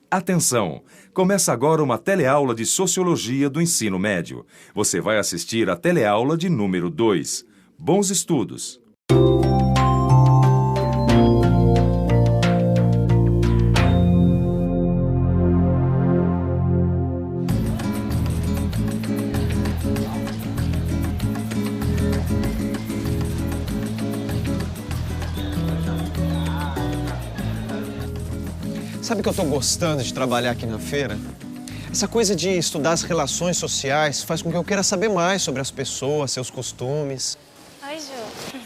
Atenção! Começa agora uma teleaula de Sociologia do Ensino Médio. Você vai assistir a teleaula de número 2. Bons estudos! Sabe que eu tô gostando de trabalhar aqui na feira? Essa coisa de estudar as relações sociais faz com que eu queira saber mais sobre as pessoas, seus costumes. Oi, Ju.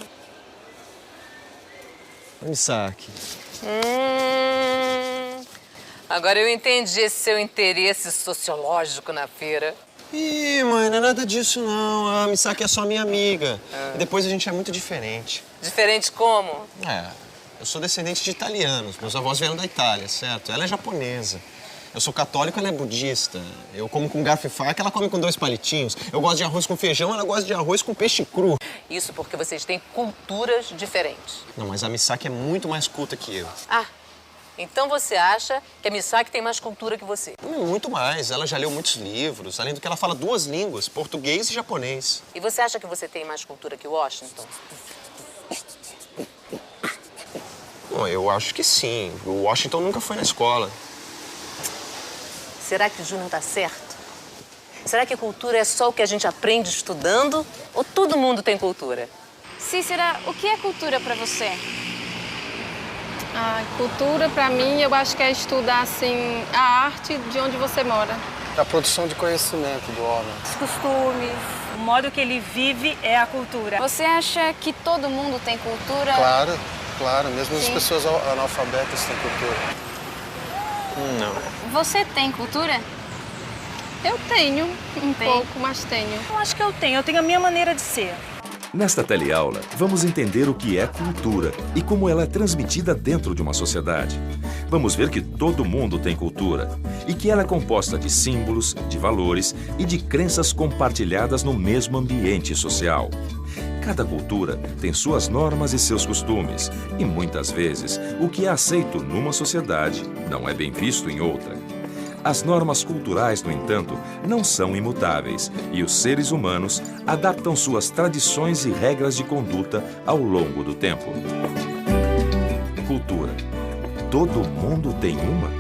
Oi, Misaki. Agora eu entendi esse seu interesse sociológico na feira. Ih, mãe, não é nada disso, não. A Misaki é só minha amiga. E depois a gente é muito diferente. Diferente como? Eu sou descendente de italianos. Meus avós vieram da Itália, certo? Ela é japonesa. Eu sou católico, ela é budista. Eu como com garfo e faca, ela come com 2 palitinhos. Eu gosto de arroz com feijão, ela gosta de arroz com peixe cru. Isso porque vocês têm culturas diferentes. Não, mas a Misaki é muito mais culta que eu. Ah, então você acha que a Misaki tem mais cultura que você? Muito mais. Ela já leu muitos livros. Além do que ela fala 2 línguas, português e japonês. E você acha que você tem mais cultura que o Washington? Bom, eu acho que sim. O Washington nunca foi na escola. Será que o Ju não tá certo? Será que cultura é só o que a gente aprende estudando? Ou todo mundo tem cultura? Cícera, o que é cultura pra você? Cultura, pra mim, eu acho que é estudar, assim, a arte de onde você mora. A produção de conhecimento do homem. Os costumes, o modo que ele vive é a cultura. Você acha que todo mundo tem cultura? Claro. Mesmo as pessoas analfabetas têm cultura. Não. Você tem cultura? Eu tenho, um pouco, mas tenho. Eu acho que eu tenho a minha maneira de ser. Nesta teleaula, vamos entender o que é cultura e como ela é transmitida dentro de uma sociedade. Vamos ver que todo mundo tem cultura e que ela é composta de símbolos, de valores e de crenças compartilhadas no mesmo ambiente social. Cada cultura tem suas normas e seus costumes, e muitas vezes o que é aceito numa sociedade não é bem visto em outra. As normas culturais, no entanto, não são imutáveis, e os seres humanos adaptam suas tradições e regras de conduta ao longo do tempo. Cultura. Todo mundo tem uma?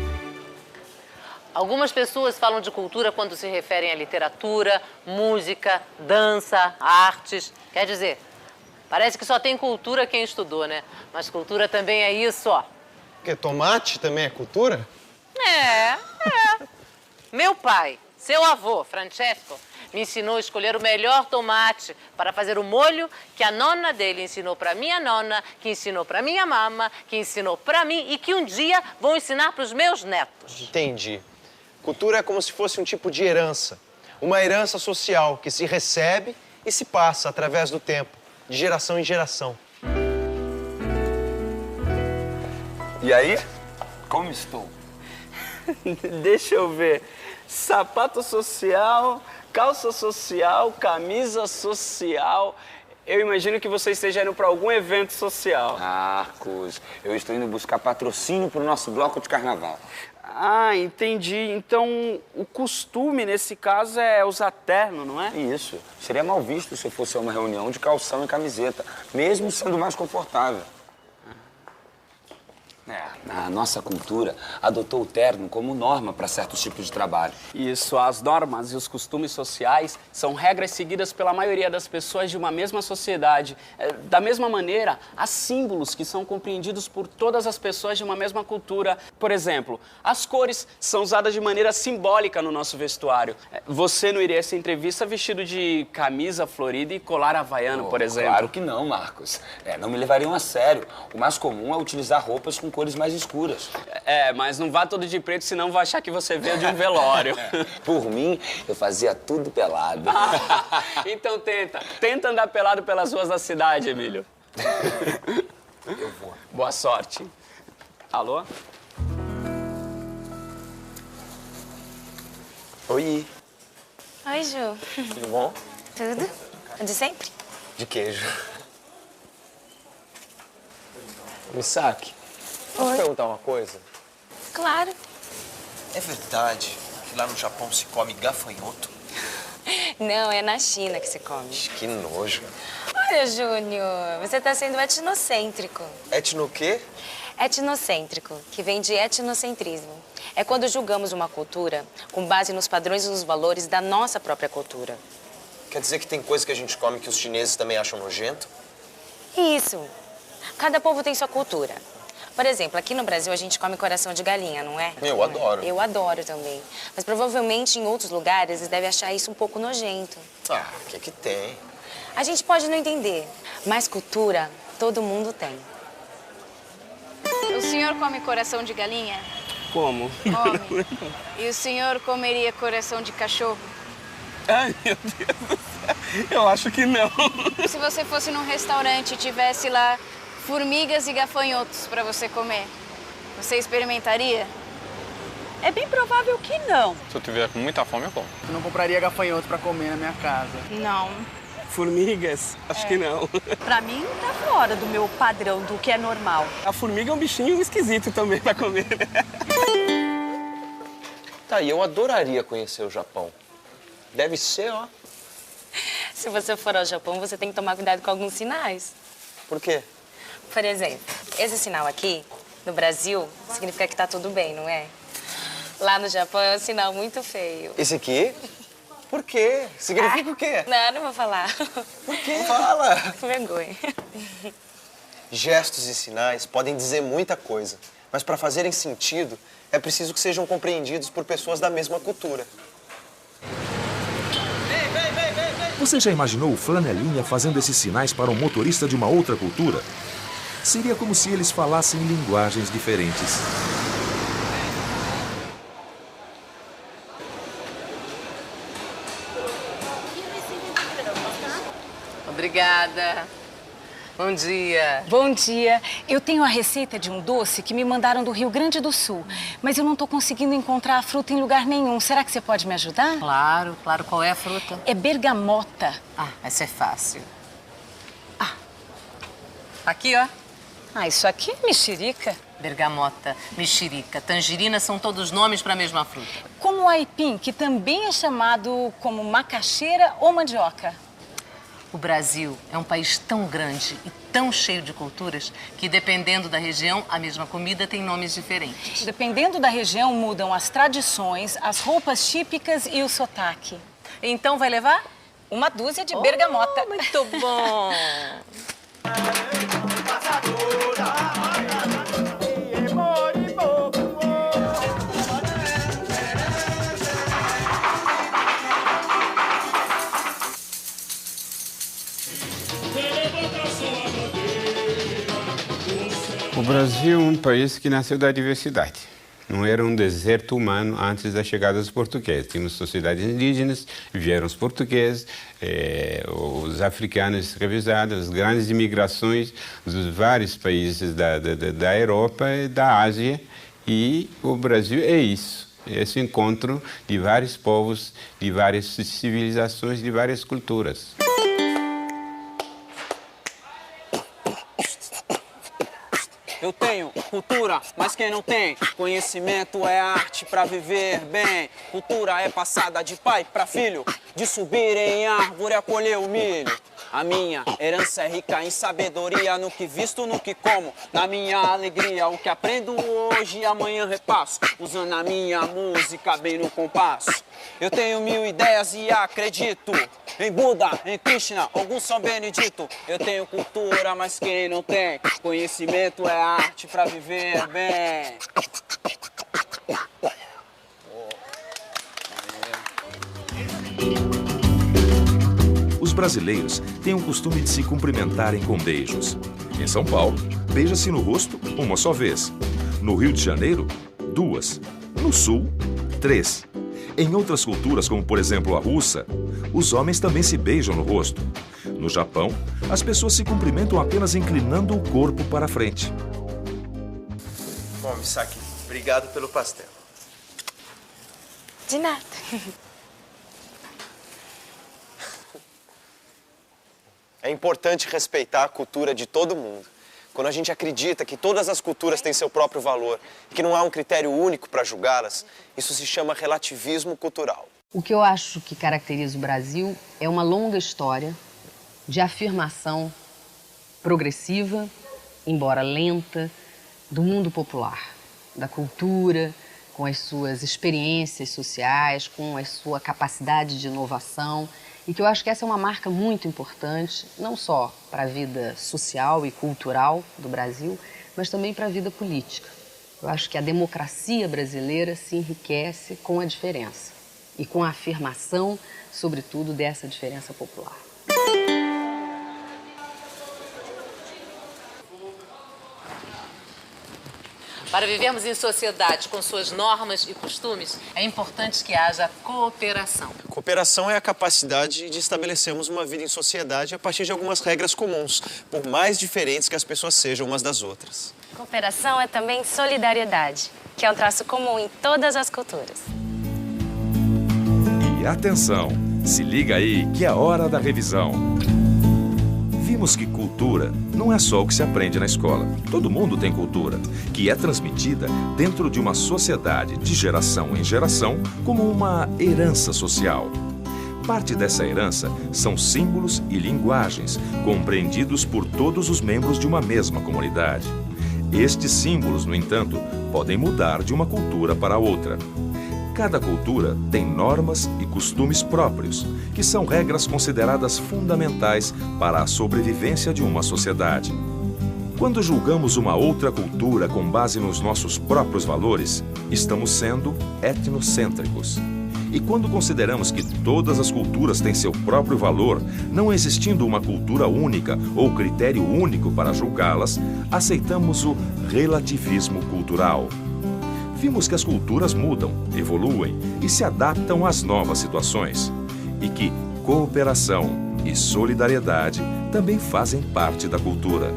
Algumas pessoas falam de cultura quando se referem à literatura, música, dança, artes. Quer dizer, parece que só tem cultura quem estudou, né? Mas cultura também é isso, ó. Porque tomate também é cultura? É. Meu pai, seu avô, Francesco, me ensinou a escolher o melhor tomate para fazer o molho que a nona dele ensinou para minha nona, que ensinou para minha mama, que ensinou para mim e que um dia vão ensinar para os meus netos. Entendi. Cultura é como se fosse um tipo de herança. Uma herança social que se recebe e se passa através do tempo, de geração em geração. E aí, como estou? Deixa eu ver. Sapato social, calça social, camisa social. Eu imagino que você esteja indo para algum evento social. Marcos, eu estou indo buscar patrocínio para o nosso bloco de carnaval. Entendi. Então, o costume, nesse caso, é usar terno, não é? Isso. Seria mal visto se eu fosse a uma reunião de calção e camiseta, mesmo sendo mais confortável. A nossa cultura adotou o terno como norma para certos tipos de trabalho. Isso, as normas e os costumes sociais são regras seguidas pela maioria das pessoas de uma mesma sociedade. Da mesma maneira, há símbolos que são compreendidos por todas as pessoas de uma mesma cultura. Por exemplo, as cores são usadas de maneira simbólica no nosso vestuário. Você não iria a essa entrevista vestido de camisa florida e colar havaiano, por exemplo? Claro que não, Marcos. Não me levariam a sério. O mais comum é utilizar roupas com cores mais escuras. Mas não vá todo de preto, senão vai achar que você veio de um velório. Por mim, eu fazia tudo pelado. Então tenta andar pelado pelas ruas da cidade, Emílio. Eu vou. Boa sorte. Alô? Oi. Oi, Ju. Tudo bom? Tudo? De sempre? De queijo. Misaki, posso perguntar uma coisa? Claro. É verdade que lá no Japão se come gafanhoto? Não, é na China que se come. Que nojo. Olha, Júnior, você tá sendo etnocêntrico. Etno o quê? Etnocêntrico, que vem de etnocentrismo. É quando julgamos uma cultura com base nos padrões e nos valores da nossa própria cultura. Quer dizer que tem coisa que a gente come que os chineses também acham nojento? Isso. Cada povo tem sua cultura. Por exemplo, aqui no Brasil a gente come coração de galinha, não é? Eu adoro. Eu adoro também. Mas provavelmente em outros lugares eles devem achar isso um pouco nojento. Ah, o que tem? A gente pode não entender, mas cultura todo mundo tem. O senhor come coração de galinha? Como? Come. E o senhor comeria coração de cachorro? Ai, meu Deus do céu. Eu acho que não. Se você fosse num restaurante e tivesse lá formigas e gafanhotos para você comer, você experimentaria? É bem provável que não. Se eu tiver com muita fome, eu como. Eu não compraria gafanhoto pra comer na minha casa. Não. Formigas? Acho que não. Pra mim, tá fora do meu padrão, do que é normal. A formiga é um bichinho esquisito também pra comer, né? Tá, e eu adoraria conhecer o Japão. Deve ser, ó. Se você for ao Japão, você tem que tomar cuidado com alguns sinais. Por quê? Por exemplo, esse sinal aqui, no Brasil, significa que tá tudo bem, não é? Lá no Japão é um sinal muito feio. Esse aqui? Por quê? Significa o quê? Não vou falar. Por quê? Fala! Vergonha. Gestos e sinais podem dizer muita coisa, mas para fazerem sentido, é preciso que sejam compreendidos por pessoas da mesma cultura. Você já imaginou o Flanelinha fazendo esses sinais para um motorista de uma outra cultura? Seria como se eles falassem linguagens diferentes. Obrigada. Bom dia. Bom dia. Eu tenho a receita de um doce que me mandaram do Rio Grande do Sul, mas eu não tô conseguindo encontrar a fruta em lugar nenhum. Será que você pode me ajudar? Claro, claro. Qual é a fruta? É bergamota. Ah, essa é fácil. Ah, aqui, ó. Ah, isso aqui é mexerica. Bergamota, mexerica, tangerina são todos nomes para a mesma fruta. Como o aipim, que também é chamado como macaxeira ou mandioca. O Brasil é um país tão grande e tão cheio de culturas que, dependendo da região, a mesma comida tem nomes diferentes. Dependendo da região, mudam as tradições, as roupas típicas e o sotaque. Então, vai levar? Uma dúzia de bergamota. Muito bom! O Brasil é um país que nasceu da diversidade. Não era um deserto humano antes da chegada dos portugueses. Tínhamos sociedades indígenas, vieram os portugueses, os africanos escravizados, as grandes imigrações dos vários países da Europa e da Ásia. E o Brasil é isso, esse encontro de vários povos, de várias civilizações, de várias culturas. Eu tenho cultura, mas quem não tem conhecimento é arte pra viver bem. Cultura é passada de pai pra filho, de subir em árvore a colher o milho. A minha herança é rica em sabedoria, no que visto, no que como, na minha alegria. O que aprendo hoje e amanhã repasso, usando a minha música bem no compasso. Eu tenho 1000 ideias e acredito em Buda, em Krishna, algum São Benedito. Eu tenho cultura, mas quem não tem conhecimento é arte pra viver bem. Os brasileiros têm o costume de se cumprimentarem com beijos. Em São Paulo, beija-se no rosto uma só vez. No Rio de Janeiro, 2. No Sul, 3. Em outras culturas, como por exemplo a russa, os homens também se beijam no rosto. No Japão, as pessoas se cumprimentam apenas inclinando o corpo para a frente. Bom, Misaki, obrigado pelo pastel. De nada. É importante respeitar a cultura de todo mundo. Quando a gente acredita que todas as culturas têm seu próprio valor e que não há um critério único para julgá-las, isso se chama relativismo cultural. O que eu acho que caracteriza o Brasil é uma longa história de afirmação progressiva, embora lenta, do mundo popular, da cultura, com as suas experiências sociais, com a sua capacidade de inovação, e que eu acho que essa é uma marca muito importante, não só para a vida social e cultural do Brasil, mas também para a vida política. Eu acho que a democracia brasileira se enriquece com a diferença e com a afirmação, sobretudo, dessa diferença popular. Para vivermos em sociedade com suas normas e costumes, é importante que haja cooperação. Cooperação é a capacidade de estabelecermos uma vida em sociedade a partir de algumas regras comuns, por mais diferentes que as pessoas sejam umas das outras. Cooperação é também solidariedade, que é um traço comum em todas as culturas. E atenção, se liga aí que é hora da revisão. Vimos que cultura não é só o que se aprende na escola. Todo mundo tem cultura, que é transmitida dentro de uma sociedade de geração em geração como uma herança social. Parte dessa herança são símbolos e linguagens compreendidos por todos os membros de uma mesma comunidade. Estes símbolos, no entanto, podem mudar de uma cultura para outra. Cada cultura tem normas e costumes próprios, que são regras consideradas fundamentais para a sobrevivência de uma sociedade. Quando julgamos uma outra cultura com base nos nossos próprios valores, estamos sendo etnocêntricos. E quando consideramos que todas as culturas têm seu próprio valor, não existindo uma cultura única ou critério único para julgá-las, aceitamos o relativismo cultural. Vimos que as culturas mudam, evoluem e se adaptam às novas situações. E que cooperação e solidariedade também fazem parte da cultura.